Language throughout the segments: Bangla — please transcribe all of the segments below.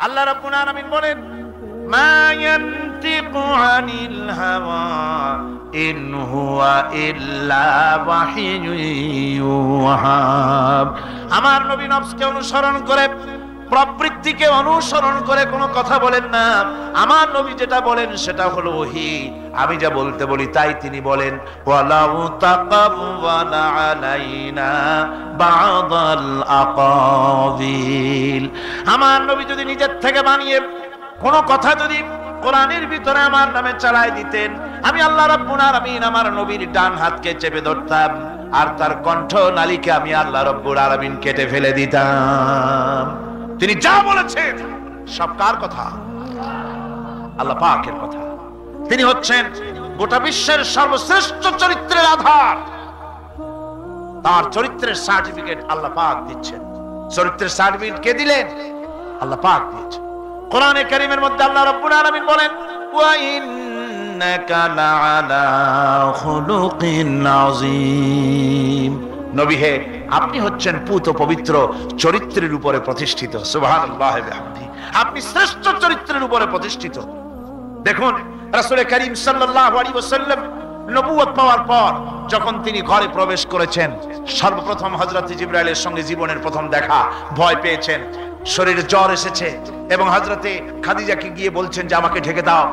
আল্লাহ রাব্বুল আলামিন বলেন, মা ইয়ানতিকু আনিল হাওয়া ইন হুয়া ইল্লা ওয়াহিয়ুন ইউহা। আমার নবী নফসকে অনুসরণ করে, প্রবৃত্তিকে অনুসরণ করে কোনো কথা বলেন না। আমার নবী যেটা বলেন সেটা হলো ওহী। আমি যা বলতে বলি তাই তিনি বলেন। ওয়ালাউ তাকাওয়ালা আলাইনা বা'দাল আকাবিল। আমার নবী যদি নিজের থেকে বানিয়ে কোনো কথা যদি কোরআনের ভিতরে আমার নামে চালায় দিতেন, আমি আল্লাহ রাব্বুল আলামিন আমার নবীর ডান হাতকে চেপে ধরতাম, আর তার কণ্ঠ নালীকে আমি আল্লাহ রাব্বুল আলামিন কেটে ফেলে দিতাম। তিনি যা বলেছেন সব কার কথা? আল্লাহ পাকের কথা। তিনি হচ্ছেন গোটা বিশ্বের সর্বশ্রেষ্ঠ চরিত্রের আধার। তার চরিত্রের সার্টিফিকেট আল্লাহ পাক দিচ্ছেন। চরিত্রের সার্টিফিকেট কে দিলেন? আল্লাহ পাক দিয়েছেন। কোরআনে কারীমের মধ্যে আল্লাহ রাব্বুল আলামিন বলেন, ওয়া ইন্নাকা লাআলা খুলুকিন আযীম। নবী হে, আপনি হচ্ছেন পুত পবিত্র চরিত্রের উপরে প্রতিষ্ঠিত। সুবহানাল্লাহি ওয়া বিহামদিহি। আপনি শ্রেষ্ঠ চরিত্রের উপরে প্রতিষ্ঠিত। দেখুন, রাসূল করিম সাল্লাল্লাহু আলাইহি ওয়াসাল্লাম নবুয়ত পাওয়ার পর যখন তিনি ঘরে প্রবেশ করেছেন, সর্বপ্রথম হযরত জিবরাইলের সঙ্গে জীবনের প্রথম দেখা। ভয় পেয়েছেন, শরীরে জ্বর এসেছে, এবং হযরতে খাদিজাকে গিয়ে বলছেন যে আমাকে ঢেকে দাও,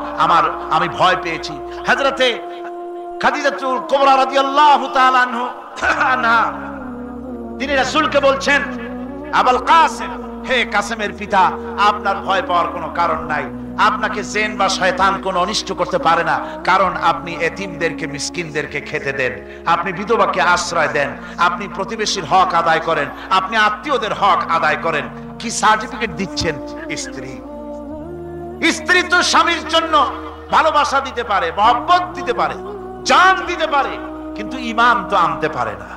আমি ভয় পেয়েছি। হযরতে খাদিজাতুল কুবরা রাদিয়াল্লাহু তাআলা আনহা তিনি রাসূলকে বলছেন, আবুল কাসেম, হে কাসেমের পিতা, আপনার ভয় পাওয়ার কোনো কারণ নাই। আপনাকে জিন বা শয়তান কোনো অনিষ্ট করতে পারে না, কারণ আপনি এতিমদেরকে, মিসকিনদেরকে খেতে দেন, আপনি বিধবাকে আশ্রয় দেন, আপনি প্রতিবেশীর হক আদায় করেন, আপনি আত্মীয়দের হক আদায় করেন। কি সার্টিফিকেট দিচ্ছেন? স্ত্রী তো স্বামীর জন্য ভালোবাসা দিতে পারে, মহব্বত দিতে পারে, জান দিতে পারে, কিন্তু ঈমান তো আনতে পারে না।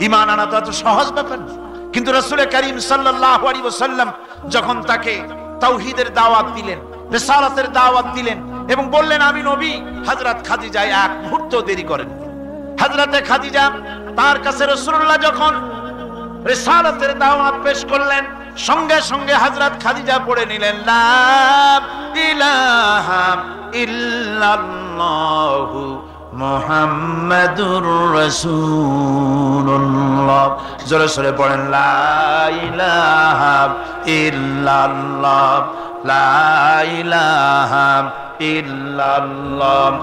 ঈমান আনা তো এত সহজ ব্যাপার না। কিন্তু রাসূল করিম সাল্লাল্লাহু আলাইহি ওয়াসাল্লাম যখন তাকে তাওহীদের দাওয়াত দিলেন, রিসালাতের দাওয়াত দিলেন এবং বললেন আমি নবী, হযরত খাদিজা এক মুহূর্ত দেরি করেন। হযরতে খাদিজা তার কাছে রাসূলুল্লাহ যখন রিসালাতের দাওয়াত পেশ করলেন, সঙ্গে সঙ্গে হযরত খাদিজা পড়ে নিলেন, লা ইলাহা ইল্লাল্লাহু মুহাম্মাদুর রাসূলুল্লাহ। জোরে সোরে পড়েন, লা ইলাহা ইল্লাল্লাহ, লা ইলাহা ইল্লাল্লাহ।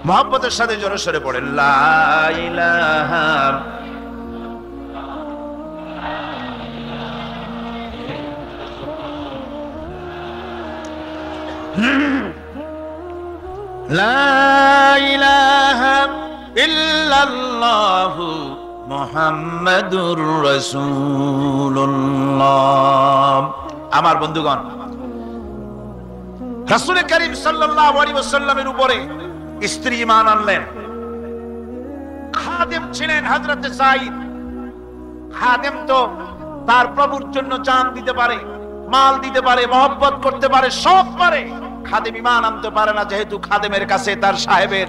মুহাব্বতের সাথে জোরে সোরে পড়েন, লা ইলাহা লা ইলাহা ইল্লাল্লাহু মুহাম্মাদুর রাসূলুল্লাহ। আমার বন্ধুগণ, রাসূল করিম সাল্লাল্লাহু আলাইহি ওয়াসাল্লামের উপরে স্ত্রী ঈমান আনলেন। খাদেম ছিলেন হযরতে যায়েদ। খাদেম তো তার প্রভুর জন্য জান দিতে পারে, মাল দিতে পারে, মহব্বত করতে পারে, সব পারে। খাদেম ঈমান আনতে পারে না, যেহেতু খাদেমের কাছে তার সাহেবের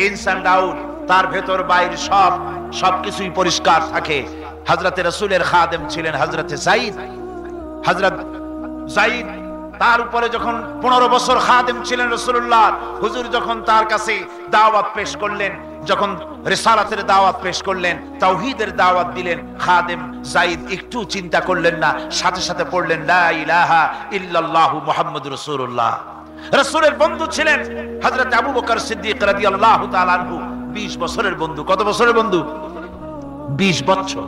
ইনস এন্ড আউট, তার ভেতর বাইরে সবকিছুই পরিষ্কার থাকে। হযরতে রাসূলের খাদেম ছিলেন হযরতে যায়েদ। হযরত যায়েদ তার উপরে যখন 15 বছর খাদেম ছিলেন রাসূলুল্লাহ, হুজুর যখন তার কাছে দাওয়াত পেশ করলেন, যখন রিসালাতের দাওয়াত পেশ করলেন, তাওহীদের দাওয়াত দিলেন, খাদেম যায়েদ একটু চিন্তা করলেন না, সাথে সাথে পড়লেন, লা ইলাহা ইল্লাল্লাহু মুহাম্মাদুর রাসূলুল্লাহ। রাসূলের বন্ধু ছিলেন হযরত আবু বকর সিদ্দিক রাদিয়াল্লাহু তাআলা আনহু। 20 বছরের বন্ধু। কত বছরের বন্ধু? 20 বছর।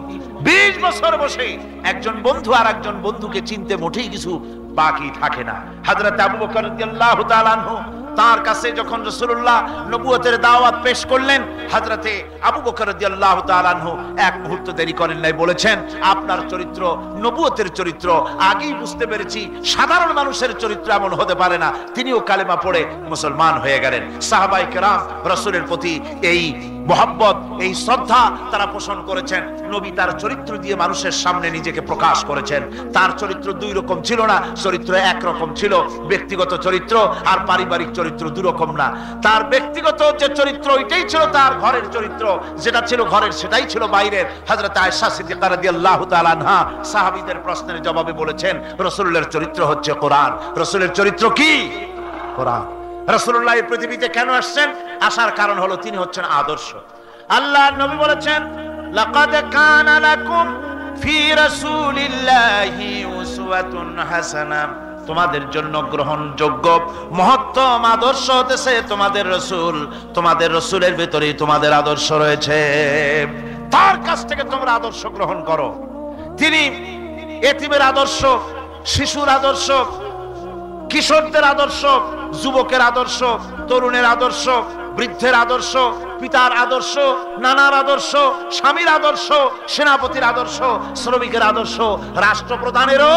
20 বছর বসে একজন বন্ধু আর একজন বন্ধুকে চিনতে মোটেই কিছু বাকি থাকে না। হযরত আবু বকর রাদিয়াল্লাহু তাআলা আনহু তার কাছে যখন রাসূলুল্লাহ নবুয়তের দাওয়াত পেশ করলেন, হযরতে আবু বকর রাদিয়াল্লাহু তাআলা আনহু এক মুহূর্ত দেরি করেন নাই, বলেছেন আপনার চরিত্র নবুয়তের চরিত্র। আগেই বুঝতে পেরেছি সাধারণ মানুষের চরিত্র এমন হতে পারে না। তিনিও কালেমা পড়ে মুসলমান হয়ে গেলেন। সাহাবায়ে কেরাম রাসূলের প্রতি এই মোহাব্বত, এই শ্রদ্ধা তারা পোষণ করেছেন। নবী তার চরিত্র দিয়ে মানুষের সামনে নিজেকে প্রকাশ করেছেন। তার চরিত্র দুই রকম ছিল না, চরিত্র একরকম ছিল। ব্যক্তিগত চরিত্র আর পারিবারিক চরিত্র দুই রকম না। তার ব্যক্তিগত যে চরিত্র এটাই ছিল তার ঘরের চরিত্র, যেটা ছিল ঘরের সেটাই ছিল বাইরের। হযরত আয়েশা সিদ্দিকা রাদিয়াল্লাহু তাআলা আনহা সাহাবীদের প্রশ্নের জবাবে বলেছেন, রাসূলের চরিত্র হচ্ছে কোরআন। রাসূলের চরিত্র কি? কোরআন। রাসূলুল্লাহ এই পৃথিবীতে কেন আসছেন? আসার কারণ হলো তিনি হচ্ছেন আদর্শ। আল্লাহর নবী বলেছেন, লাকাদ কানা লাকুম ফি রাসূলিল্লাহি উসওয়াতুন হাসানাহ, তোমাদের জন্য গ্রহণযোগ্য মহত্তম আদর্শ হতেছে তোমাদের রাসূল। তোমাদের রাসূলের ভিতরেই তোমাদের আদর্শ রয়েছে। তার কাছ থেকে তোমরা আদর্শ গ্রহণ করো। তিনি এতিমের আদর্শ, শিশুর আদর্শ, কিশোরদের আদর্শ, যুবকের আদর্শ, তরুণের আদর্শ, বৃদ্ধের আদর্শ, পিতার আদর্শ, নানার আদর্শ, স্বামীর আদর্শ, সেনাপতির আদর্শ, শ্রমিকের আদর্শ, রাষ্ট্রপ্রধানেরও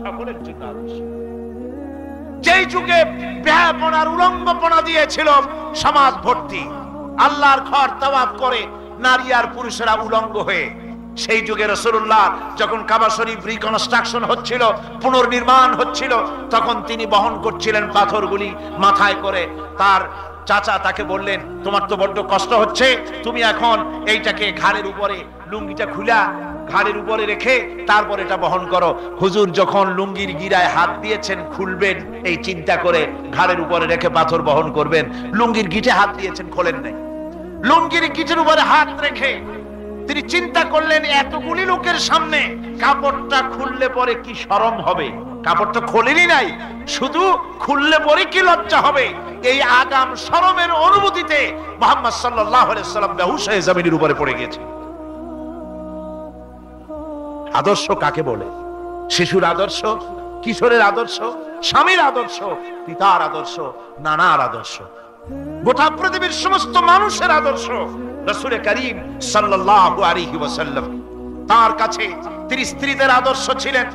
সকলের জন্য আদর্শ। যেই যুগে বেহাপনার উলঙ্গপনা দিয়েছিল সমাজ ভর্তি, আল্লাহর ঘর তাওয়াফ করে নারী আর পুরুষেরা উলঙ্গ হয়ে, সেই যুগে রাসূলুল্লাহ যখন কাবা শরীফ রিকনস্ট্রাকশন হচ্ছিল, পুনর্নির্মাণ হচ্ছিল, তখন তিনি বহন করছিলেন পাথরগুলি মাথায় করে। তার চাচা তাকে বললেন, তোমার তো বড্ড কষ্ট হচ্ছে, তুমি এখন এইটাকে ঘাড়ের উপরে, লুঙ্গিটা খুলা ঘাড়ের উপরে রেখে তারপর এটা বহন করো। হুজুর যখন লুঙ্গির গিরায় হাত দিয়েছেন খুলবেন এই চিন্তা করে, ঘাড়ের উপরে রেখে পাথর বহন করবেন, লুঙ্গির গিটে হাত দিয়েছেন, খোলেন নাই। লুঙ্গির গিটের উপরে হাত রেখে তিনি চিন্তা করলেন, এতগুলি লোকের সামনে কাপড়টা খুললে পরে কি শরম হবে। কাপড়টা খোলেনি নাই, শুধু খুললে পরে কি লজ্জা হবে। এই আগাম শরমের অনুভূতিতে মুহাম্মদ সাল্লাল্লাহু আলাইহি ওয়াসাল্লাম বেহুশ হয়ে জমিনের উপরে পড়ে গেছে। আদর্শ কাকে বলে? শিশুর আদর্শ, কিশোরের আদর্শ, স্বামীর আদর্শ, পিতার আদর্শ, নানার আদর্শ, গোটা পৃথিবীর সমস্ত মানুষের আদর্শ রাসূল করিম সাল্লাল্লাহু আলাইহি ওয়াসাল্লাম। তার কাছে তিনি স্ত্রীদের আদর্শ ছিলেন,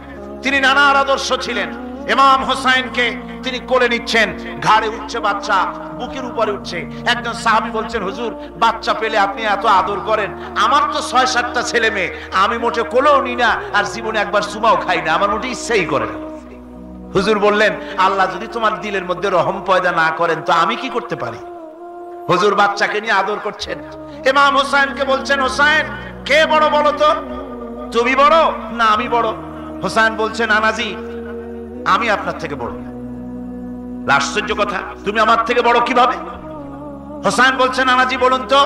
তিনি নানার আদর্শ ছিলেন। ইমাম হোসেনকে তিনি কোলে নিচ্ছেন, ঘাড়ে উঠছে বাচ্চা, বুকের উপরে উঠছে। একজন সাহাবী বলছেন, হুজুর বাচ্চা পেলে আপনি এত আদর করেন, আমার তো ৬-৭টা ছেলে মেয়ে, আমি মোটে কোলেও নি না, আর জীবনে একবার চুমাও খাই না, আমার মোটে ইচ্ছাই করে না। হুজুর বললেন, আল্লাহ যদি তোমার দিলের মধ্যে রহম পয়দা না করেন তো আমি কি করতে পারি? হুজুর বাচ্চাকে নিয়ে আদর করছেন। ইমাম হোসেনকে বলছেন, হোসেন কে বড় বলো তো, তুমি বড় না আমি বড়? হোসেন বলছেন, নানাজি আমি আপনার থেকে বড়। আশ্চর্য কথা, তুমি আমার থেকে বড় কিভাবে? হোসেন বলছেন, নানাজি বলুন তো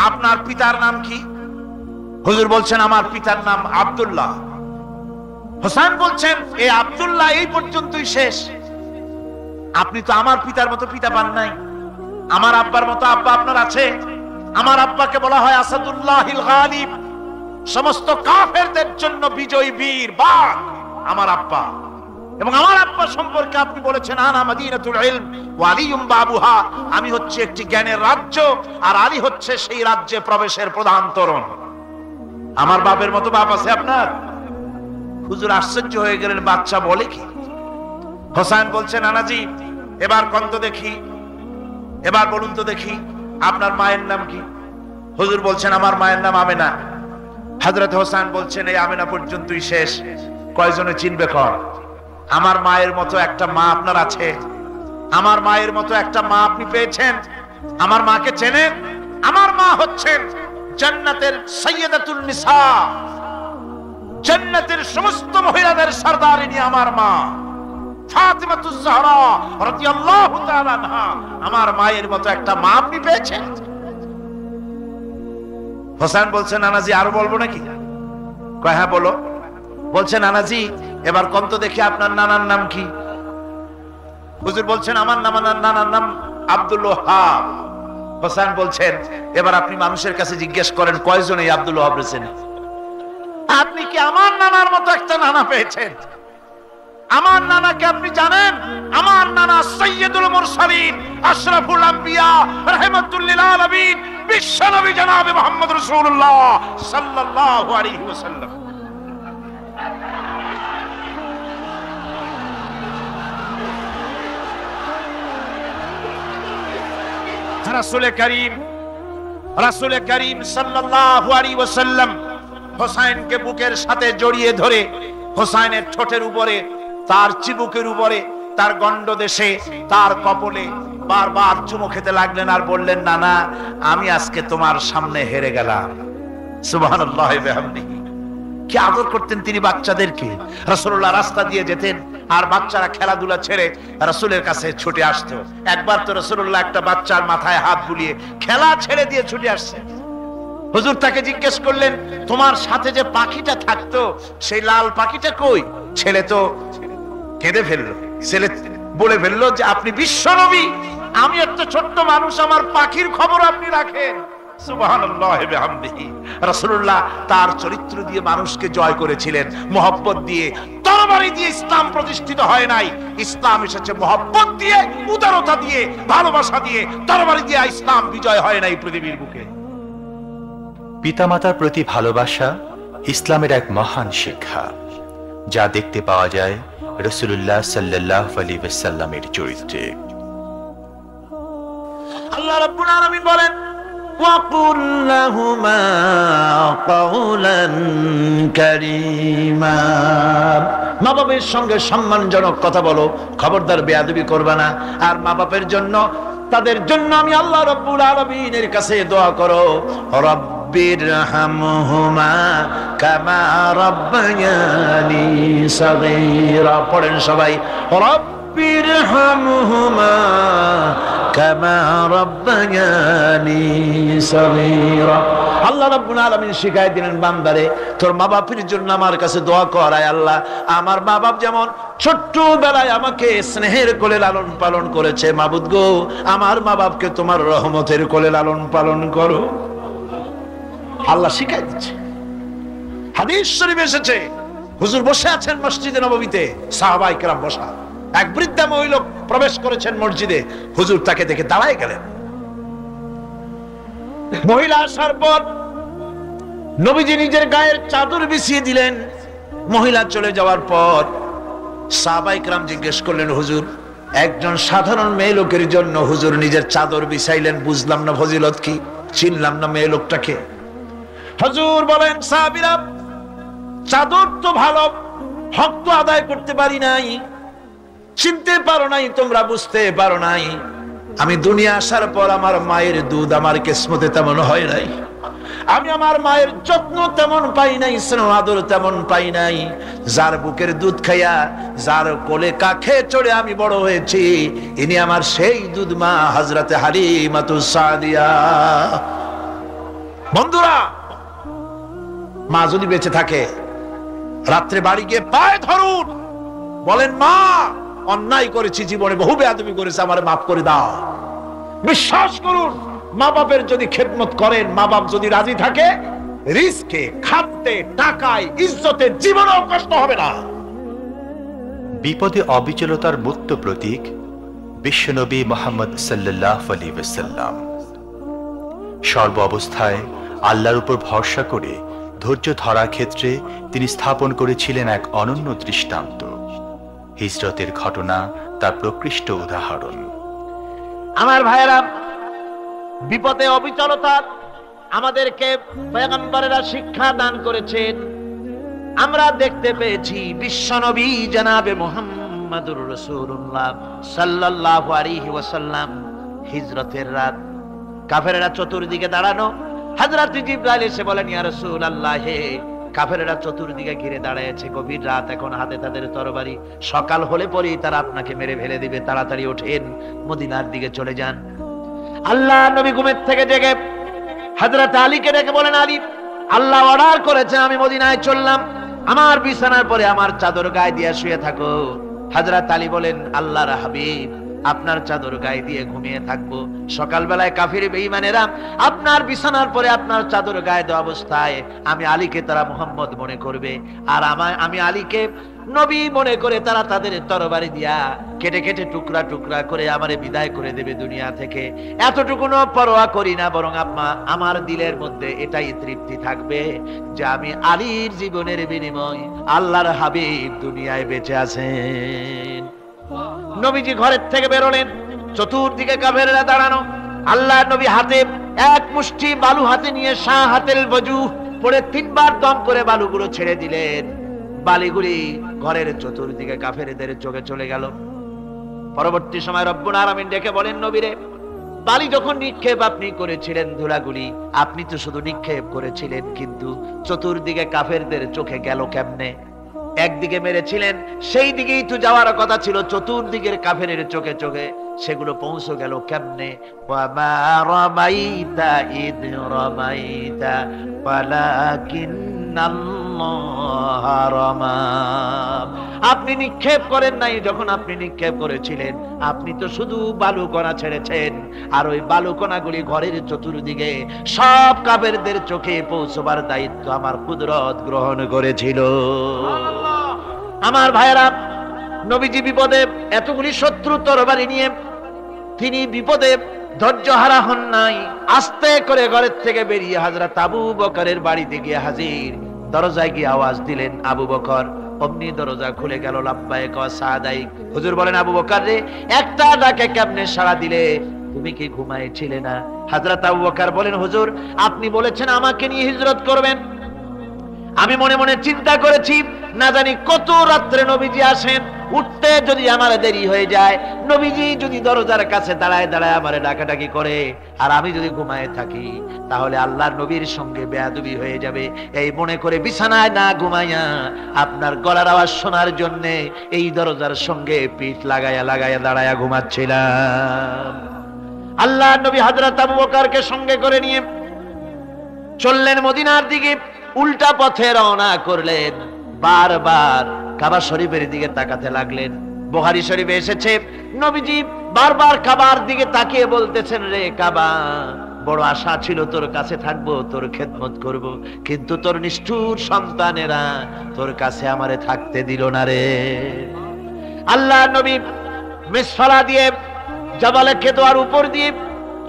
আপনার পিতার নাম কি? হুজুর বলছেন, আমার পিতার নাম আব্দুল্লাহ। হোসেন বলছেন, এই আব্দুল্লাহ এই পর্যন্তই শেষ, আপনি তো আমার পিতার মতো পিতা পান নাই, আমার আব্বার মতো আব্বা আপনার আছে। আমার আব্বাকে বলা হয় আসাদুল্লাহিল গালিব, সমস্ত কাফেরদের জন্য বিজয়ী বীর বাঘ আমার আব্বা। এবং আমার আব্বা সম্পর্কে আপনি বলেছেন, আনা মাদিনাতুল ইলম ওয়া আলিয়ুম বাবুহা, আমি হচ্ছে একটি জ্ঞানের রাজ্য আর আলী হচ্ছে সেই রাজ্যে প্রবেশের প্রধান তোরণ। আমার বাপের মতো বাপ আছে আপনার? হুজুর আশ্চর্য হয়ে গেলেন, বাচ্চা বলে কি? হোসেন বলছেন, নানাজি এবার কোন তো দেখি, এবার বলুন তো দেখি আপনার মায়ের নাম কি? হুজুর বলছেন, আমার মায়ের নাম আমেনা। হযরত হোসেন বলছেন, এই আমেনা পর্যন্তই শেষ, কয়জনে চিনবে কর? আমার মায়ের মতো একটা মা আপনার আছে? আমার মায়ের মতো একটা মা আপনি পেয়েছেন? আমার মাকে চেনেন? আমার মা হচ্ছেন জান্নাতের সাইয়্যিদাতুন নিসা, জান্নাতের সমস্ত মহিলাদের সরদারিনী আমার মা ফাতিমাতুজ জাহরা রাদিয়াল্লাহু তাআলা আনহা। আমার মায়ের মতো একটা মা আপনি পেয়েছেন? হোসেন বলছেন, নানাজি আরো বলবো নাকি? কয় হ্যাঁ বলো। বলছে, নানাজি এবার কোন তো দেখি আপনার নানার নাম কি? হুজুর বলছেন, আমার নানার নাম আব্দুল ওয়াহাব। হোসেন বলছেন, এবার আপনি মানুষের কাছে জিজ্ঞেস করেন কয়জন এই আব্দুল ওয়াহাব রয়েছেন? আপনি কি আমার নানার মতো একটা নানা পেয়েছেন? আমার নানাকে আপনি জানেন? আমার নানা সাইয়্যিদুল মুরসালিন, আশরাফুল আম্বিয়া, রাহমাতুল লিল আলামিন, বিশ্বনবী জনাবে মুহাম্মদ রাসূলুল্লাহ সাল্লাল্লাহু আলাইহি ওয়াসাল্লাম। রাসূল করিম সাল্লাল্লাহু আলাইহি ওয়াসাল্লাম হোসাইনকে বুকের সাথে জড়িয়ে ধরে হোসাইনের ঠোঁটের উপরে, তার চিবুকের উপরে, তার গণ্ডদেশে, তার কপলে বারবার চুমু খেতে লাগলেন আর বললেন, না না, আমি আজকে তোমার সামনে হেরে গেলাম। সুবহানাল্লাহি ওয়া বিহামদিহি। কি আদর করতেন তিনি বাচ্চাদেরকে। রাসূলুল্লাহ রাস্তা দিয়ে যেতেন আর বাচ্চারা খেলাধুলা ছেড়ে রাসূলের কাছে ছুটে আসতো। একবার তো রাসূলুল্লাহ একটা বাচ্চার মাথায় হাত বুলিয়ে খেলা ছেড়ে দিয়ে ছুটে আসছে। হুজুর তাকে জিজ্ঞেস করলেন, তোমার সাথে যে পাখিটা থাকতো সেই লাল পাখিটা কই? ছেলে তো কেঁদে ফেললো। ছেলে বলে ফেললো যে আপনি বিশ্বনবী, আমি একটা ছোট্ট মানুষ, আমার পাখির খবর আপনি রাখেন। সুবহানাল্লাহি ওয়া বিহামদিহি। রাসূলুল্লাহ তার চরিত্র দিয়ে মানুষকে জয় করেছিলেন, মহব্বত দিয়ে। তরবারি দিয়ে ইসলাম প্রতিষ্ঠিত হয় নাই, ইসলাম এসেছে মহব্বত দিয়ে, উদারতা দিয়ে, ভালোবাসা দিয়ে। তরবারি দিয়ে ইসলাম বিজয় হয় নাই পৃথিবীর বুকে। পিতামাতার প্রতি ভালোবাসা ইসলামের এক মহান শিক্ষা, যা দেখতে পাওয়া যায় রাসূলুল্লাহ সাল্লাল্লাহু আলাইহি ওয়াসাল্লামের চরিত্রে। আল্লাহ রাব্বুল আলামিন বলেন, ওয়াকুল লাহুমা কাওলান কারীমা। মা বাবার সঙ্গে সম্মানজনক কথা বলো, খবরদার বেয়াদবি করবে না। আর মা বাবার জন্য, তাদের জন্য আমি আল্লাহ রাব্বুল আলামিনের কাছে দোয়া করো, রব্বিরহামহুমা কামা রাব্বায়ানি সাগীরা। পড়েন সবাই, রব্বিরহামহুমা কামা রাব্বায়ানি সাগীরা। আল্লাহ রাব্বুল আলামিন শিখায় দিলেন, বান্দারে তোর মা বাপের জন্য আমার কাছে দোয়া কর, আয় আল্লাহ আমার মা বাপ যেমন ছোট্টবেলায় আমাকে স্নেহের কোলে লালন পালন করেছে, মাবুদ গো আমার মা বাপকে তোমার রহমতের কোলে লালন পালন করো। আল্লাহ শিখাই দিচ্ছে। হাদিস শরীফে এসেছে, হুজুর বসে আছেন মসজিদে নববীতে, সাহাবায়ে কেরাম বসা। এক বৃদ্ধা মহিলা প্রবেশ করেছেন মসজিদে, হুজুর তাকে দেখে দাঁড়ায় গেলেন। মহিলা আসার পর নবীজি নিজের গায়ের চাদর বিছিয়ে দিলেন। মহিলা চলে যাওয়ার পর সাহাবায়ে কেরাম জিজ্ঞেস করলেন, হুজুর একজন সাধারণ মেয়ে লোকের জন্য হুজুর নিজের চাদর বিছাইলেন, বুঝলাম না ফজিলত কি, চিনলাম না মেয়ে লোকটাকে। হুজুর বলেন, সাহাবীরা চাদর তো ভালো, হক তো আদায় করতে পারি নাই, চিনতে পারো নাই, তোমরা বুঝতে পারো নাই। আমি দুনিয়া আসার পর আমার মায়ের দুধ আমার কিসমতে তেমন হয় নাই, আমি আমার মায়ের যত্ন তেমন পাই নাই, স্নেহ আদর তেমন পাই নাই। যার বুকের দুধ খাইয়া, যার কোলে কাখে চড়ে আমি বড় হয়েছি, ইনি আমার সেই দুধ মা হযরতে হালিমাতুস সাদিয়া। বন্ধুরা, মা যদি বেঁচে থাকে, রাত্রে বাড়ি গিয়ে পায়ে ধরুন, বলেন মা অন্যায় করেছি, জীবনে বহু বেয়াদবি করেছি, আমারে মাফ করে দাও। বিশ্বাস করুন, মা বাপের যদি খেদমত করেন, মা বাপ যদি রাজি থাকে, রিজকে, খাদ্যে, টাকায়, ইজ্জতে জীবনেও কষ্ট হবে না। বিপদে অবিচলতার মূর্ত প্রতীক বিশ্বনবী মুহাম্মদ সাল্লাল্লাহু আলাইহি ওয়াসাল্লাম। সর্ব অবস্থায় আল্লাহর উপর ভরসা করে ধৈর্য ধরার ক্ষেত্রে তিনি স্থাপন করেছিলেন এক অনন্য দৃষ্টান্ত। হিজরতের ঘটনা তার প্রকৃষ্ট উদাহরণ। আমার ভাইয়েরা, বিপদে অবিচলতা আমাদেরকে পয়গম্বরেরা শিক্ষা দান করেছেন। আমরা দেখতে পেয়েছি বিশ্বনবী জনাবে মুহাম্মদুর রাসূলুল্লাহ সাল্লাল্লাহু আলাইহি ওয়াসাল্লাম হিজরতের রাত, কাফেররা চতুর্দিকে দাঁড়ানো। হযরত জিবরাইল এসে বলেন, ইয়া রাসূলুল্লাহ, হে কাফেররা চতুর্দিকে ঘিরে দাঁড়িয়েছে, গভীর রাত, এখন হাতে তাদের তরবারি, সকাল হলে পরেই তারা আপনাকে মেরে ফেলে দিবে, তাড়াতাড়ি ওঠেন, মদিনার দিকে চলে যান। আল্লাহ নবী ঘুমের থেকে জেগে হযরত আলীকে ডেকে বলেন, আলী, আল্লাহ অর্ডার করেছেন আমি মদিনায় চললাম, আমার বিছানার পরে আমার চাদর গায়ে দিয়ে শুয়ে থাকো। হযরত আলী বলেন, আল্লাহর হাবিব, আপনার চাদর গায়ে দিয়ে ঘুমিয়ে থাকবো, সকালবেলায় কাফির বেঈমানেরা আপনার বিছানার পরে আপনার চাদর গায়ে দেওয়া অবস্থায় আমি আলীকে তারা মুহাম্মদ মনে করবে, আর আমি আলীকে নবী মনে করে তারা তাদের তরবারি দিয়া কেটে কেটে টুকরা টুকরা করে আমারে বিদায় করে দেবে দুনিয়া থেকে। এতটুকুনো পরোয়া করি না, বরং আমার দিলের মধ্যে এটাই তৃপ্তি থাকবে যে আমি আলীর জীবনের বিনিময় আল্লাহর হাবিব দুনিয়ায় বেঁচে আছেন। নবীজি ঘরের থেকে বেরোলেন, চতুর্দিকে কাফেররা দাঁড়ানো। আল্লাহ নবী হাতে এক মুষ্টি বালু হাতে নিয়ে শাহাতেল বজু পড়ে 3 বার দম করে বালুগুলো ছেড়ে দিলেন। বালিগুলি ঘরের চতুর্দিকে কাফেরদের চোখে চলে গেল। পরবর্তী সময় রব্বুল আলামিন ডেকে বলেন, নবীরে, বালি যখন নিক্ষেপ আপনি করেছিলেন, ধুলাগুলি আপনি তো শুধু নিক্ষেপ করেছিলেন, কিন্তু চতুর্দিকে কাফেরদের চোখে গেল কেমনে? একদিকে মেরেছিলেন, সেই দিকেই তো যাওয়ার কথা ছিল, চতুর্দিকের কাফেরের চোখে চোখে সেগুলো পৌঁছে গেল কেমনে? ওয়ামা রামাইতা ইদ রামাইতা ওয়ালাকিন্নাল্লাহ রামা। আপনি নিক্ষেপ করেন নাই, যখন আপনি নিক্ষেপ করেছিলেন আপনি তো শুধু বালুকণা ছেড়েছেন, আর ওই বালুকণাগুলি ঘরের চতুর্দিকে সব কাফেরদের চোখে পৌঁছবার দায়িত্ব আমার কুদরত গ্রহণ করেছিল। আমার ভাইরা, নবীজি বিপদে, এতগুলি শত্রু তরবারি নিয়ে তিনি বিপদে ধৈর্য হারা হন নাই। আস্তে করে ঘরের থেকে বেরিয়ে হযরত আবু বকরের বাড়িতে গিয়ে হাজির। দরজায় গিয়ে আওয়াজ দিলেন, আবু বকর। অমনি দরজা খুলে গেল। লাব্বাইক ওয়া সাদাইক। হুজুর বলেন, আবু বকর রে, একটা ডাকে কেমনে সাড়া দিলে? তুমি কি ঘুমাইছিলে না? হযরত আবু বকর বলেন, হুজুর আপনি বলেছেন আমাকে নিয়ে হিজরত করবেন, আমি মনে মনে চিন্তা করেছি না জানি কত রাত্রে নবীজি আসেন, উঠতে যদি আমার দেরি হয়ে যায়, নবীজি যদি দরজার কাছে দাঁড়ায় দাঁড়ায় আমারে ডাকাডাকি করে, আর আমি যদি ঘুমায় থাকি, তাহলে আল্লাহর নবীর সঙ্গে বেয়াদবি হয়ে যাবে। এই মনে করে বিছানায় না ঘুমাইয়া আপনার গলার আওয়াজ শোনার জন্য এই দরজার সঙ্গে পিঠ লাগায়া লাগায়া দাঁড়ায়া ঘুমাচ্ছিলাম। আল্লাহর নবী হযরত আবু বকরকে সঙ্গে করে নিয়ে চললেন মদিনার দিকে। উল্টা পথে রওনা করলেন। বারবার কাবা শরীফের দিকে তাকাতে লাগলেন। বুখারী শরীফে এসেছে, নবীজি বারবার কাবার দিকে তাকিয়ে বলতেছেন, রে কাবা, বড় আশা ছিল তোর কাছে থাকবো, তোর খেদমত করব, কিন্তু তোর নিষ্ঠুর সন্তানেরা তোর কাছে আমারে থাকতে দিল না রে। আল্লাহ নবী মিসফালা দিয়ে জাবালে কেদোয়ার উপর দিয়ে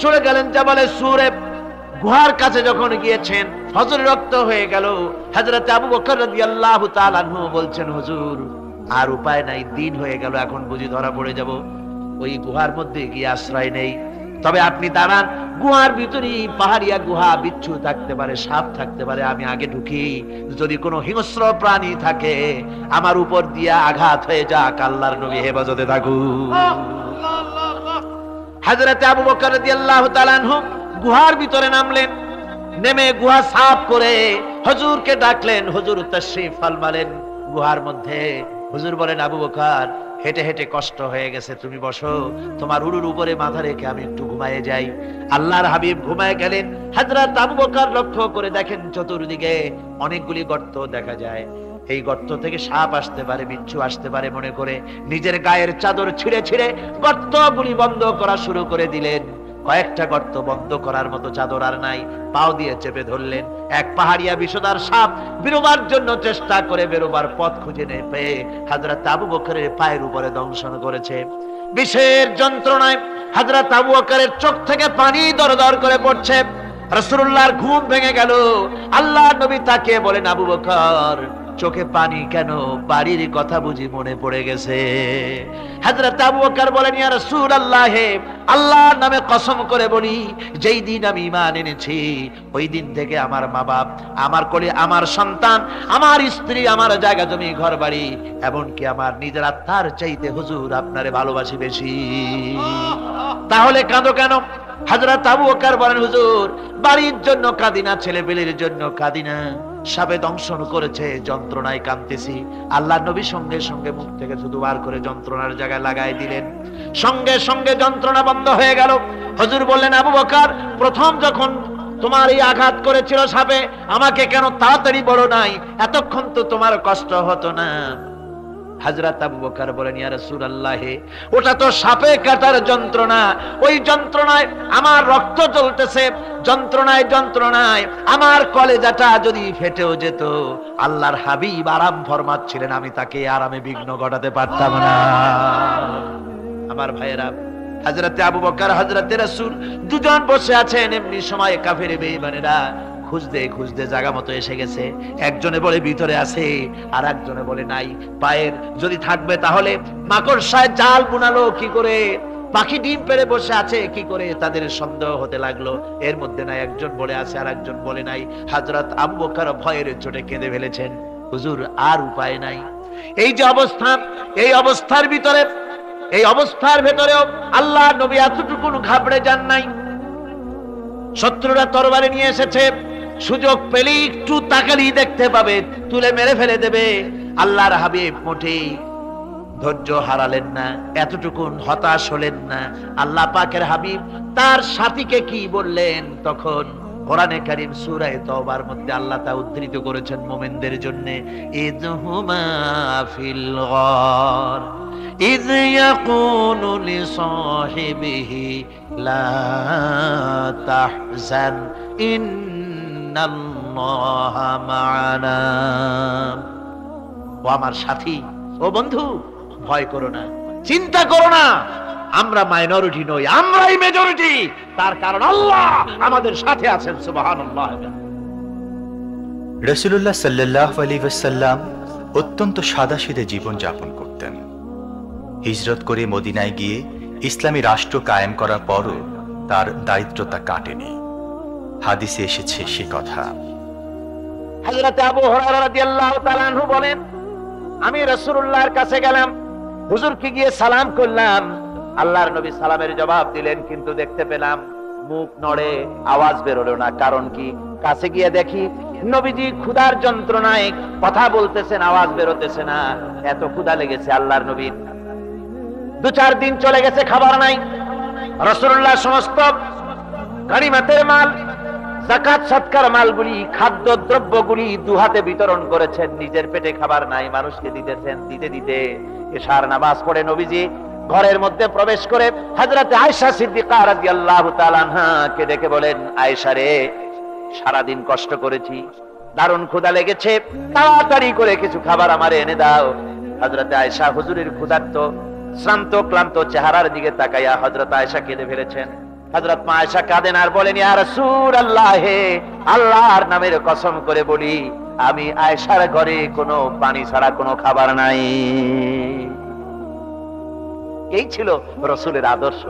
চলে গেলেন জাবালে সুরে। গুহার কাছে যখন গিয়েছেন, ফজর রক্ত হয়ে গেল। হযরত আবু বকর রাদিয়াল্লাহু তাআলা আনহু বলছেন, হুজুর আর উপায় নাই, দিন হয়ে গেল, এখন বুঝি ধরা পড়ে যাব, ওই গুহার মধ্যে গিয়ে আশ্রয় নেই। তবে আপনি দাঁড়ান, গুহার ভিতরে পাহাড়িয়া গুহা, বিচ্ছু থাকতে পারে, সাপ থাকতে পারে, আমি আগে ঢুকি, যদি কোনো হিংস্র প্রাণী থাকে আমার উপর দিয়া আঘাত হয়ে যাক, আল্লাহর নবী হেফাজতে থাকুক। হযরত আবু বকর রাদিয়াল্লাহু তাআলা আনহু গুহার ভিতরে নামলেন। নেমে গুহা সাফ করে হুজুরকে ডাকলেন। হুজুর তাশরীফ ফরমালেন গুহার মধ্যে। হুজুর বলেন, আবু বকর, হেঁটে হেঁটে কষ্ট হয়ে গেছে, তুমি বসো, তোমার উরুর উপরে মাথা রেখে আমি একটু ঘুমায়ে যাই। আল্লাহর হাবিব ঘুমায়ে গেলেন। হযরত আবু বকর লক্ষ্য করে দেখেন চতুর্দিকে অনেকগুলি গর্ত দেখা যায়। এই গর্ত থেকে সাপ আসতে পারে, বিচ্ছু আসতে পারে মনে করে নিজের গায়ের চাদর ছিঁড়ে ছিঁড়ে গর্তগুলি বন্ধ করা শুরু করে দিলেন। কয়েকটা গর্ত বন্ধ করার মতো চাদর আর নাই, পাও দিয়ে চেপে ধরলেন। এক পাহাড়িয়া বিষধর সাপ বেরোবার জন্য চেষ্টা করে বেরোবার পথ খুঁজে না পেয়ে হযরত আবু বকরের পায়ের উপরে দংশন করেছে। বিষের যন্ত্রণায় হযরত আবু বকরের চোখ থেকে পানি দরদর করে পড়ছে। রাসূলুল্লাহর ঘুম ভেঙে গেল। আল্লাহর নবী তাকে বলেন, আবু বকর, চোখে পানি কেন? বাড়ির কথা বুঝি মনে পড়ে গেছে? হযরত আবু বকর বলেন, ইয়া রাসূলুল্লাহ, আল্লাহর নামে কসম করে বলি, যেই দিন আমি ঈমান এনেছি ওই দিন থেকে আমার মা বাপ, আমার কোলে আমার সন্তান, আমার স্ত্রী, আমার জায়গা জমি ঘর বাড়ি, এমনকি আমার নিজের আত্মার চাইতে হুজুর আপনারে ভালোবাসি বেশি। তাহলে কাঁদো কেন? হযরত আবু বকর বলেন, হুজুর বাড়ির জন্য কাঁদি না, ছেলে পেলের জন্য কাঁদি না, সাপে দংশন করেছে, যন্ত্রণায় কাঁদতেছি। আল্লাহ নবী সঙ্গে সঙ্গে মুখ থেকে শুধু বার করে যন্ত্রণার জায়গায় লাগাই দিলেন। সঙ্গে সঙ্গে যন্ত্রণা বন্ধ হয়ে গেল। হুজুর বললেন, আবু বকর, প্রথম যখন তোমার এই আঘাত করেছিল সাপে, আমাকে কেন তাড়াতাড়ি বলো নাই? এতক্ষণ তো তোমার কষ্ট হতো না। হযরত আবু বকর বলেন, ইয়া রাসূলুল্লাহ, ওটা তো সাপে কাটার যন্ত্রণা, ওই যন্ত্রণায় আমার রক্ত জ্বলতেছে, যন্ত্রণায় যন্ত্রণায় আমার কলেজাটা যদি ফেটেও যেত, আল্লাহর হাবিব আরাম ফরমাচ্ছিলেন, আমি তাকে আরামে বিঘ্ন ঘটাতে পারতাম না। আমার ভাইয়েরা, হযরত আবু বকর, হযরত রাসূল দুজন বসে আছেন। এমনি সময় কাফের বেঈমানেরা খুঁজতে খুঁজতে জায়গা মতো এসে গেছে। একজনে বলে ভিতরে আছে, আর একজনে বলে নাই। পায়ের যদি থাকবে তাহলে মাকড়সায় জাল বুনালো কি করে? পাখি ডিম পেড়ে বসে আছে কি করে তাদের সন্দেহ হতে লাগলো। এর মধ্যে না একজন বলে আছে আর একজন বলে নাই। হযরত আবু বকর ভয়ের চোটে কেঁদে ফেলেছেন, হুজুর আর উপায় নাই। এই যে অবস্থা, এই অবস্থার ভেতরেও আল্লাহ নবী এতটুকু ঘাবড়ে যান নাই। শত্রুরা তরবারি নিয়ে এসেছে, সুযোগ পেলে একটু তাকালেই দেখতে পাবে, তুলে মেরে ফেলে দেবে। আল্লাহর হাবিব মোটেই ধৈর্য হারালেন না, এতটুকু হতাশ হলেন না। আল্লাহ পাকের হাবিব তার সাথীকে কি বললেন তখন কোরআনে কারীম সূরা তাওবার মধ্যে আল্লাহ তা উদ্ধৃত করেছেন মুমিনদের জন্য। ইযহুমা ফিল গার ইয ইয়াকুলু লিসাহিবিহি লা তাহজান ইন্নাল্লাহা মা'ানা। ও আমার সাথী, ও বন্ধু, ভয় করো না, চিন্তা করো না, আমরা মাইনরিটি নই, আমরাই মেজরিটি। তার কারণ আল্লাহ আমাদের সাথে আছেন। সুবহানাল্লাহ। রাসূলুল্লাহ সাল্লাল্লাহু আলাইহি ওয়াসাল্লাম অত্যন্ত সাদাসিধে জীবন যাপন করতেন। হিজরত করে মদিনায় গিয়ে ইসলামী রাষ্ট্র কায়েম করার পরও তার দারিদ্রতা কাটেনি। হাদিসে এসেছে সে কথা। হযরত আবু হুরায়রা রাদিয়াল্লাহু তাআলা আনহু বলেন, আমি রাসূলুল্লাহর কাছে গেলাম, হুজুরকে গিয়ে সালাম করলাম। আল্লাহর নবী সালামের জবাব দিলেন, কিন্তু দেখতে পেলাম মুখ নড়ে, আওয়াজ বেরোলো না। কারণ কি? কাছে গিয়ে দেখি নবীজি ক্ষুধার যন্ত্রণায় কথা বলতেছেন, আওয়াজ বেরোতেছে না। এত ক্ষুধা লেগেছে আল্লাহর নবীর। 2-4 দিন চলে গেছে, খাবার নাই। রাসূলুল্লাহ সমস্ত গনিমতের মাল, যাকাত সদকার মালগুলি, খাদ্য দ্রব্যগুলি দুহাতে বিতরণ করেছেন। নিজের পেটে খাবার নাই, মানুষকে দিতেছেন। দিতে দিতে এশার নামাজ পড়ে নবীজি ঘরের মধ্যে প্রবেশ করে হযরত আয়েশা সিদ্দিকা রাদিয়াল্লাহু তাআলা আনহাকে ডেকে বলেন, আয়েশা রে, সারাদিন কষ্ট করেছি, দারুণ ক্ষুধা লেগেছে, তাড়াতাড়ি করে কিছু খাবার আমারে এনে দাও। হযরত আয়েশা হুজুরের ক্ষুধার্ত শ্রান্ত ক্লান্ত চেহারার দিকে তাকাইয়া হযরত আয়েশা কেঁদে ফেলেছেন। হযরত মা আয়েশা কাঁদেন আর বলেন, ইয়া রাসূলুল্লাহ, হে আল্লাহর নামের কসম করে বলি, আমি আয়েশার ঘরে কোনো পানি ছাড়া কোনো খাবার নাই। এই ছিল রাসূলের আদর্শ।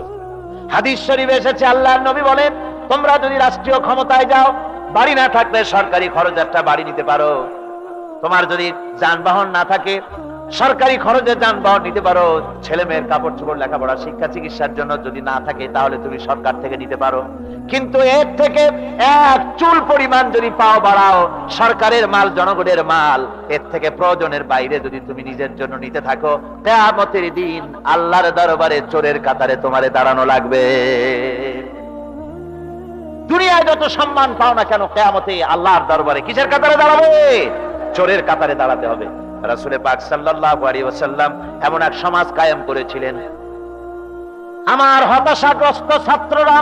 হাদিস শরীফে এসেছে, আল্লাহর নবী বলেন, তোমরা যদি রাষ্ট্রীয় ক্ষমতায় যাও, বাড়ি না থাকলে সরকারি খরচ একটা বাড়ি নিতে পারো। তোমার যদি যানবাহন না থাকে, সরকারি খরচে যানবাহন নিতে পারো। ছেলে মেয়ের কাপড় চোপড়, লেখাপড়া, শিক্ষা, চিকিৎসার জন্য যদি না থাকে, তাহলে তুমি সরকার থেকে নিতে পারো। কিন্তু এর থেকে এক চুল পরিমাণ যদি পাও বাড়াও, সরকারের মাল জনগণের মাল, এর থেকে প্রয়োজনের বাইরে যদি তুমি নিজের জন্য নিতে থাকো, কিয়ামতের দিন আল্লাহর দরবারে চোরের কাতারে তোমারে দাঁড়ানো লাগবে। দুনিয়ায় যত সম্মান পাও না কেন, কিয়ামতে আল্লাহর দরবারে কিসের কাতারে দাঁড়াবে? চোরের কাতারে দাঁড়াতে হবে। রাসূল পাক সাল্লাল্লাহু আলাইহি ওয়াসাল্লাম এমন এক সমাজ কায়েম করেছিলেন। আমার হতাশাগ্রস্ত ছাত্ররা,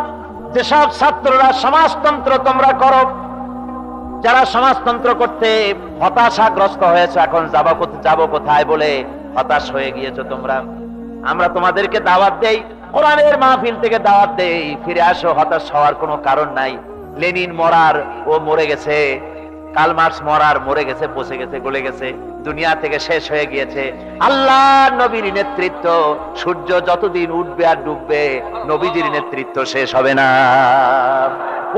যেসব ছাত্ররা সমাজতন্ত্র তোমরা করো, যারা সমাজতন্ত্র করতে হতাশাগ্রস্ত হয়েছে, এখন যাব কোথায় বলে হতাশ হয়ে গিয়েছো তোমরা, আমরা তোমাদেরকে দাওয়াত দেই, কোরআনের মাহফিল থেকে দাওয়াত দেই, ফিরে আসো। হতাশ হওয়ার কোনো কারণ নাই। লেনিন মরার, ও মরে গেছে। কার্ল মার্কস মরার, মরে গেছে, পচে গেছে, গলে গেছে, দুনিয়া থেকে শেষ হয়ে গিয়েছে। আল্লাহর নবীর নেতৃত্ব, সূর্য যতদিন উঠবে আর ডুববে, নবীজির নেতৃত্ব শেষ হবে না।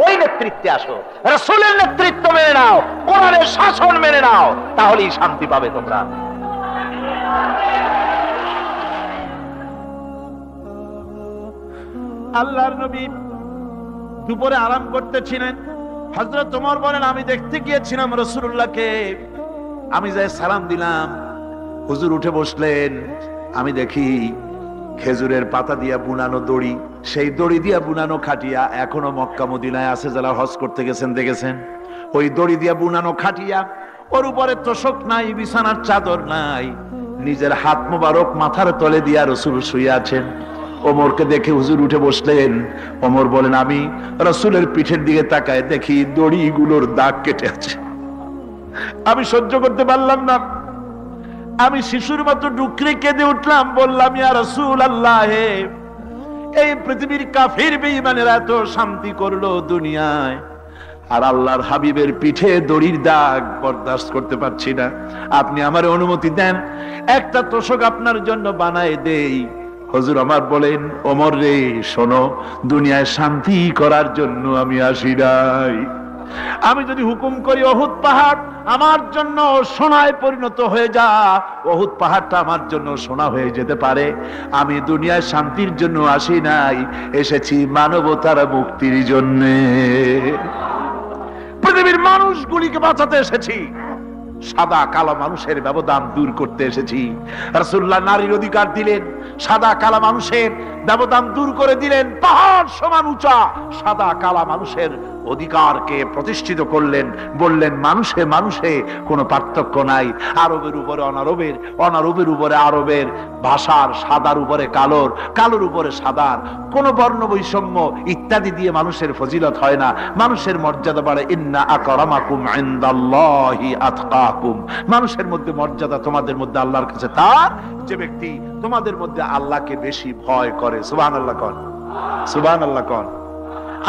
ওই নেতৃত্বে আসো, রাসূলের নেতৃত্ব মেনে নাও, কোরআনের শাসন মেনে নাও, তাহলেই শান্তি পাবে তোমরা। আল্লাহর নবী দুপুরে আরাম করতেছিলেন। হযরত ওমর বলেন, আমি দেখতে গিয়েছিলাম রাসূলুল্লাহকে, আমি যাই সালাম দিলাম, হুজুর উঠে বসলেন। আমি দেখি খেজুরের পাতা দিয়া বুনানো দড়ি, সেই দড়ি দিয়া বুনানো খাটিয়া এখনো মক্কা মদিনায় আছে, যারা হজ করতে গেছেন দেখেছেন। ওই দড়ি দিয়া বুনানো খাটিয়া, ওর উপরে তোশক নাই, বিছানার চাদর নাই, নিজের হাত মোবারক মাথার তলে দিয়া রাসূল শুয়ে আছেন। ওমরকে দেখে হুজুর উঠে বসলেন। ওমর বলেন, আমি রাসূলের পিঠের দিকে তাকায় দেখি দড়িগুলোর দাগ কেটে আছে। আমি সহ্য করতে পারলাম না, আমি শিশুর মতো ডুকরে কেঁদে উঠলাম, বললাম, ইয়া রাসূলুল্লাহ, এই পৃথিবীর কাফির বেঈমানেরা এত শান্তি করলো দুনিয়ায়, আর আল্লাহর হাবিবের পিঠে দড়ির দাগ বরদাস্ত করতে পারছি না। আপনি আমার অনুমতি দেন, একটা তোশক আপনার জন্য বানায় দেই। হুজুর আমার বলেন, ওমর রে শোনো, দুনিয়ায় শান্তি করার জন্য আমি আসি নাই। আমি যদি হুকুম করি উহুদ পাহাড় আমার জন্য সোনায় পরিণত হয়ে যা, উহুদ পাহাড়টা আমার জন্য সোনা হয়ে যেতে পারে। আমি দুনিয়ায় শান্তির জন্য আসি নাই, এসেছি মানবতার মুক্তির জন্য। পৃথিবীর মানুষগুলিকে বাঁচাতে এসেছি, সাদা কালো মানুষের ব্যবধান দূর করতে এসেছি। রাসূলুল্লাহ নারীর অধিকার দিলেন, সাদা কালো মানুষের ব্যবধান দূর করে দিলেন। পাহাড় সমান উঁচা সাদা কালো মানুষের অধিকারকে প্রতিষ্ঠিত করলেন, বললেন মানুষে মানুষে কোনো পার্থক্য নাই। আরবের উপরে অনারবের, অনারবের উপরে আরবের, ভাষার, সাদার উপরে কালোর, কালোর উপরে সাদার, কোন বর্ণ বৈষম্য ইত্যাদি দিয়ে মানুষের ফজিলত হয় না। মানুষের মর্যাদা বাড়ে। ইন্না আকরামাকুম ইনদাল্লাহি আতকাকুম। মানুষের মধ্যে মর্যাদা তোমাদের মধ্যে আল্লাহর কাছে তার যে ব্যক্তি তোমাদের মধ্যে আল্লাহকে বেশি ভয় করে। সুবহানাল্লাহ কোন, সুবহানাল্লাহ কোন।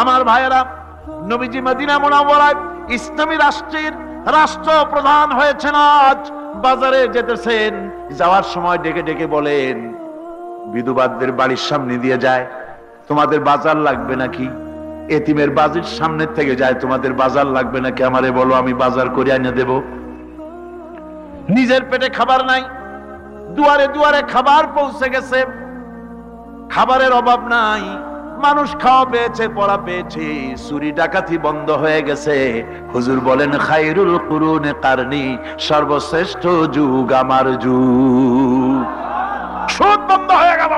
আমার ভাইয়েরা, নবীজি মদিনা মুনাওয়ারায় ইসলামী রাষ্ট্রের রাষ্ট্রপ্রধান হয়েছেন। আজ বাজারে যেতেছেন, যাওয়ার সময় ডেকে ডেকে বলেন, বিধবাদের বাড়ির সামনে দিয়ে যায়, তোমাদের বাজার লাগবে নাকি? এতিমের বাড়ির সামনে থেকে যায়, তোমাদের বাজার লাগবে নাকি? আমারে বলো, আমি বাজার করে এনে দেব। নিজের পেটে খাবার নাই, দুয়ারে দুয়ারে খাবার পৌঁছে গেছে, খাবারের অভাব নাই, মানুষ খাওয়া পেয়েছে, পড়া পেয়েছে, চুরি ডাকাতি বন্ধ হয়ে গেছে। হুজুর বলেন, খায়রুল কুরুনে কারনি, সর্বশ্রেষ্ঠ যুগ আমার যুগ। সুদ বন্ধ হয়ে গেল।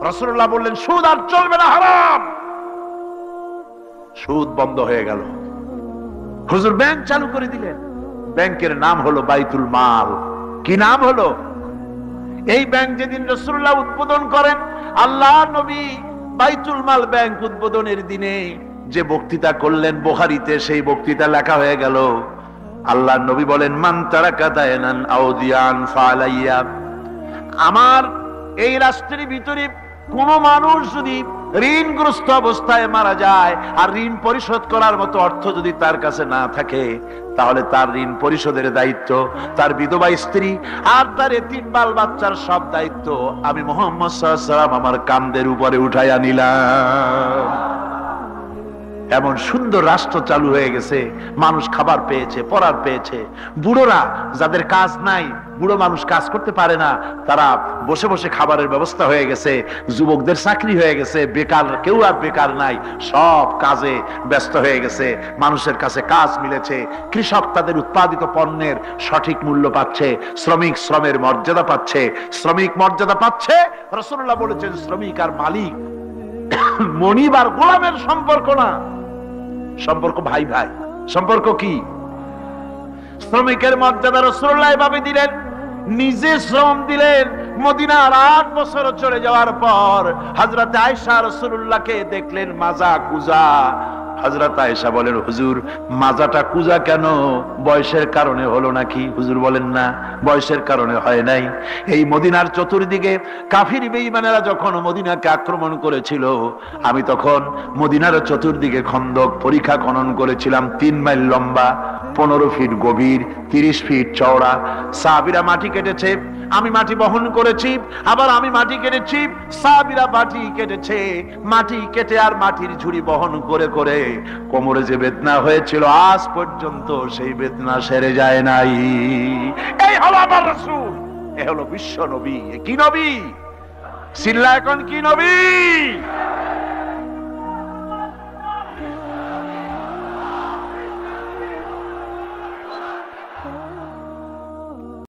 রাসূলুল্লাহ বললেন, সুদ আর চলবে না, হারাম। সুদ বন্ধ হয়ে গেল। হুজুর ব্যাংক চালু করে দিলেন। ব্যাংকের নাম হলো বাইতুল মাল। কি নাম হলো? এই ব্যাংক যেদিন রাসূলুল্লাহ উদ্বোধন করেন, আল্লাহর নবী বাইতুল মাল ব্যাংক উদ্বোধনের দিনে যে বক্তৃতা করলেন, বুখারীতে সেই বক্তৃতা লেখা হয়ে গেল। আল্লাহর নবী বলেন, মান তারাকা দায়নান আও দিয়ান ফালাইয়া। আমার এই রাষ্ট্রের ভিতরে কোন মানুষ যদি ঋণগ্রস্ত অবস্থায় মারা যায় আর ঋণ পরিশোধ করার মতো অর্থ যদি তার কাছে না থাকে, তাহলে তার ঋণ পরিশোধের দায়িত্ব, তার বিধবা স্ত্রী আর তার এতিম বাল বাচ্চার সব দায়িত্ব আমি মুহাম্মদ সাল্লাল্লাহু আলাইহি ওয়াসাল্লাম আমার কাঁধের উপরে উঠাইয়া নিলাম। এমন সুন্দর রাষ্ট্র চালু হয়ে গেছে, মানুষ খাবার পেয়েছে, পড়ার পেয়েছে। বুড়োরা, যাদের কাজ নাই, বুড়ো মানুষ কাজ করতে পারে না, তারা বসে বসে খাবারের ব্যবস্থা হয়ে গেছে। যুবকদের চাকরি হয়ে গেছে, বেকার কেউ আর বেকার নাই, সব কাজে ব্যস্ত হয়ে গেছে, মানুষের কাছে কাজ মিলেছে। কৃষক তাদের উৎপাদিত পণ্যের সঠিক মূল্য পাচ্ছে, শ্রমিক শ্রমের মর্যাদা পাচ্ছে, শ্রমিক মর্যাদা পাচ্ছে। রাসূলুল্লাহ বলেছেন, শ্রমিক আর মালিক, মনিব আর গোলামের সম্পর্ক না, সম্পর্ক ভাই ভাই। সম্পর্ক কি? শ্রমিকের মর্যাদা রাসূলুল্লাহ এভাবে দিলেন, নিজে শ্রম দিলেন। মদিনার 8 বছর চলে যাওয়ার পর হযরত আয়েশা রাসূলুল্লাহকে দেখলেন মাজা কুজা। হযরত আয়েশা বলেন, হুজুর মাজাটা কুজা কেন? বয়সের কারণে হলো নাকি? হুজুর বলেন, না, বয়সের কারণে হয় নাই। এই মদিনার চতুর্দিকে কাফির বেঈমানেরা যখন মদিনাকে আক্রমণ করেছিল, আমি তখন মদিনার চতুর্দিকে খন্দক পরিখা খনন করেছিলাম। 3 মাইল লম্বা, 15 ফিট গভীর, 30 ফিট চওড়া। সাহাবীরা মাটি কেটেছে, আমি মাটি বহন করেছি, আবার আমি মাটি কেটেছি, সাহাবীরা মাটি কেটেছে। মাটি কেটে আর মাটির ঝুড়ি বহন করে করে কোমরে যে বেদনা হয়েছিল, আজ পর্যন্ত সেই বেদনা সেরে যায় নাই। এই হলো আমার রাসূল, এই হলো বিশ্ব নবী। কি নবী? সিল্লা এখন কি নবী?